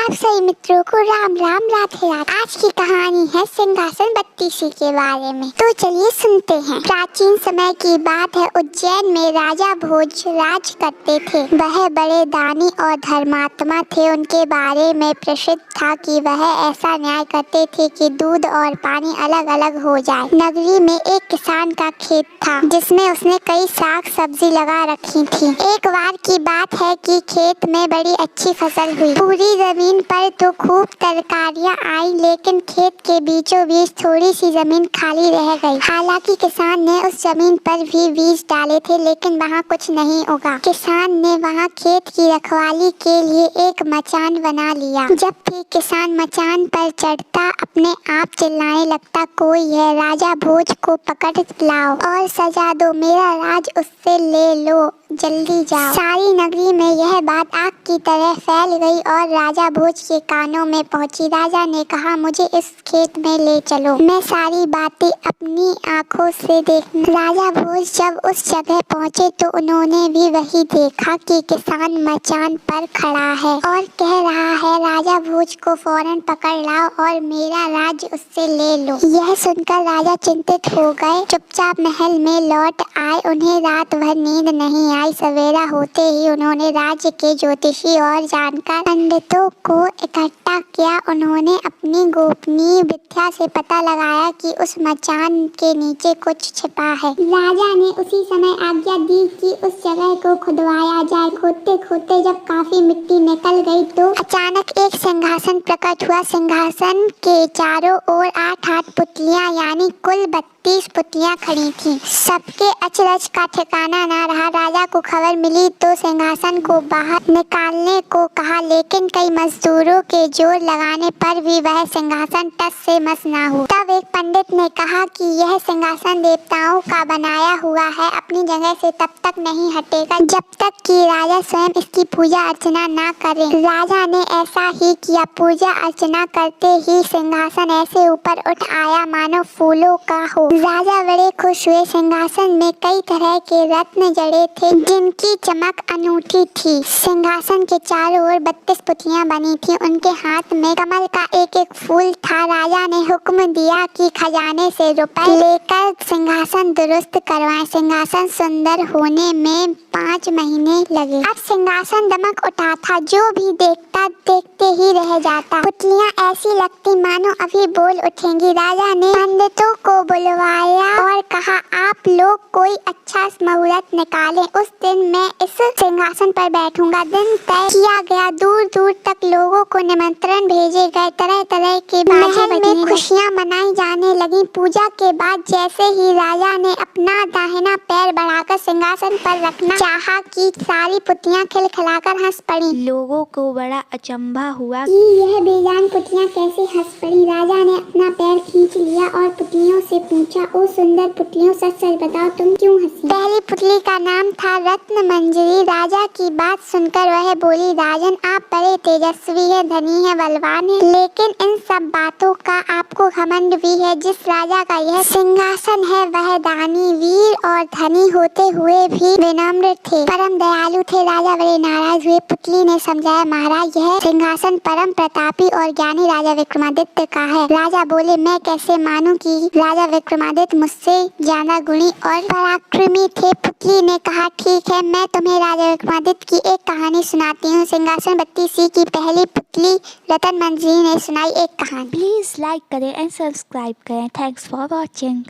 आप सभी मित्रों को राम राम राधे राधे। आज की कहानी है सिंहासन बत्तीसी के बारे में। तो चलिए सुनते हैं। प्राचीन समय की बात है। उज्जैन में राजा भोज राज करते थे। वह बड़े दानी और धर्मात्मा थे। उनके बारे में प्रसिद्ध था कि वह ऐसा न्याय करते थे कि दूध और पानी अलग अलग हो जाए। नगरी में एक किसान का खेत था जिसमें उसने कई साग सब्जी लगा रखी थी। एक बार की बात है कि खेत में बड़ी अच्छी फसल हुई। पूरी जमीन पर तो खूब तरकारियां आई, लेकिन खेत के बीचों बीच थोड़ी सी जमीन खाली रह गई। हालांकि किसान ने उस जमीन पर भी बीज डाले थे, लेकिन वहाँ कुछ नहीं उगा। किसान ने वहाँ खेत की रखवाली के लिए एक मचान बना लिया। जब भी किसान मचान पर चढ़ता अपने आप चिल्लाने लगता, कोई है, राजा भोज को पकड़ लाओ और सजा दो, मेरा राज उससे ले लो, जल्दी जाओ। सारी नगरी में यह बात आग की तरह फैल गई और राजा भोज के कानों में पहुंची। राजा ने कहा, मुझे इस खेत में ले चलो, मैं सारी बातें अपनी आंखों से देखूं। राजा भोज जब उस जगह पहुंचे तो उन्होंने भी वही देखा कि किसान मचान पर खड़ा है और कह रहा है, राजा भोज को फौरन पकड़ लाओ और मेरा राज उससे ले लो। यह सुनकर राजा चिंतित हो गए। चुपचाप महल में लौट आए। उन्हें रात भर नींद नहीं आई। सवेरा होते ही उन्होंने राज्य के ज्योतिषी और जानकार पंडितों को इकट्ठा किया। उन्होंने अपनी गोपनीय विद्या से पता लगाया कि उस मचान के नीचे कुछ छिपा है। राजा ने उसी समय आज्ञा दी कि उस जगह को खुदवाया जाए। खोदते खोदते जब काफी मिट्टी निकल गई तो अचानक एक सिंहासन प्रकट हुआ। सिंहासन के चारों ओर 8-8 पुतलियां यानी कुल 32 पुतलियां खड़ी थीं। सबके अचरज का ठिकाना ना रहा। राजा को खबर मिली तो सिंहासन को बाहर निकालने को कहा, लेकिन कई मजदूरों के जोर लगाने पर भी वह सिंहासन टस से मस ना हुआ। तब एक पंडित ने कहा कि यह सिंहासन देवताओं का बनाया हुआ है, अपनी जगह से तब तक नहीं हटेगा जब तक कि राजा स्वयं इसकी पूजा अर्चना ना करे। राजा ने ऐसा ही किया। पूजा अर्चना करते ही सिंहासन ऐसे ऊपर उठ आया मानो फूलों का हो। राजा बड़े खुश हुए। सिंहासन में कई तरह के रत्न जड़े थे जिनकी चमक अनूठी थी। सिंहासन के चारों ओर 32 पुतलियां बनी थी। उनके हाथ में कमल का एक एक फूल था। राजा ने हुक्म दिया कि खजाने से रुपए लेकर सिंहासन दुरुस्त करवाएं। सिंहासन सुंदर होने में 5 महीने लगे। अब सिंहासन दमक उठा था। जो भी देखता देखते ही रह जाता। पुतलियां ऐसी लगती मानो अभी बोल उठेंगी। राजा ने पंडितों को बुलवाया और कहा, आप लोग कोई अच्छा मुहूर्त निकालें, उस दिन मैं इस सिंहासन पर बैठूंगा। दिन तय किया गया। दूर दूर तक लोगों को निमंत्रण भेजे गए। तरह तरह के महल में खुशियां मनाई जाने लगी। पूजा के बाद जैसे ही राजा ने अपना दाहिना पैर बढ़ाकर सिंहासन पर रखना चाहा कि सारी पुतलियां खिलखिलाकर हंस पड़ी। लोगों को बड़ा अचंभा हुआ कि यह बेजान पुतलियां कैसे हंस पड़ी। राजा ने अपना पैर खींच लिया और पुतलियों से पूछा, ओ सुंदर पुतलियों, सच सच बताओ तुम क्यों हंसी? पहली पुतली का नाम था रत्न मंजरी। राजा की बात सुनकर वह बोली, राजन आप बड़े तेजस्वी है, धनी है, बलवान है, लेकिन इन सब बातों का आपको घमंड भी है। जिस राजा का यह सिंहासन है वह दानी, वीर और धनी होते हुए भी विनम्र थे, परम दयालु थे। राजा बड़े नाराज हुए। पुतली ने समझाया, महाराज यह सिंहासन परम प्रतापी और ज्ञानी राजा विक्रमादित्य का है। राजा बोले, मैं कैसे मानूं कि राजा विक्रमादित्य मुझसे ज्यादा गुणी और पराक्रमी थे। पुतली ने कहा, ठीक है, मैं तुम्हें राजा विक्रमादित्य की एक कहानी सुनाती हूँ। सिंहासन बत्तीसी की पहली पुतली रतन मंजरी ने सुनाई एक कहानी। प्लीज लाइक करें एंड सब्सक्राइब करें। Thanks for watching.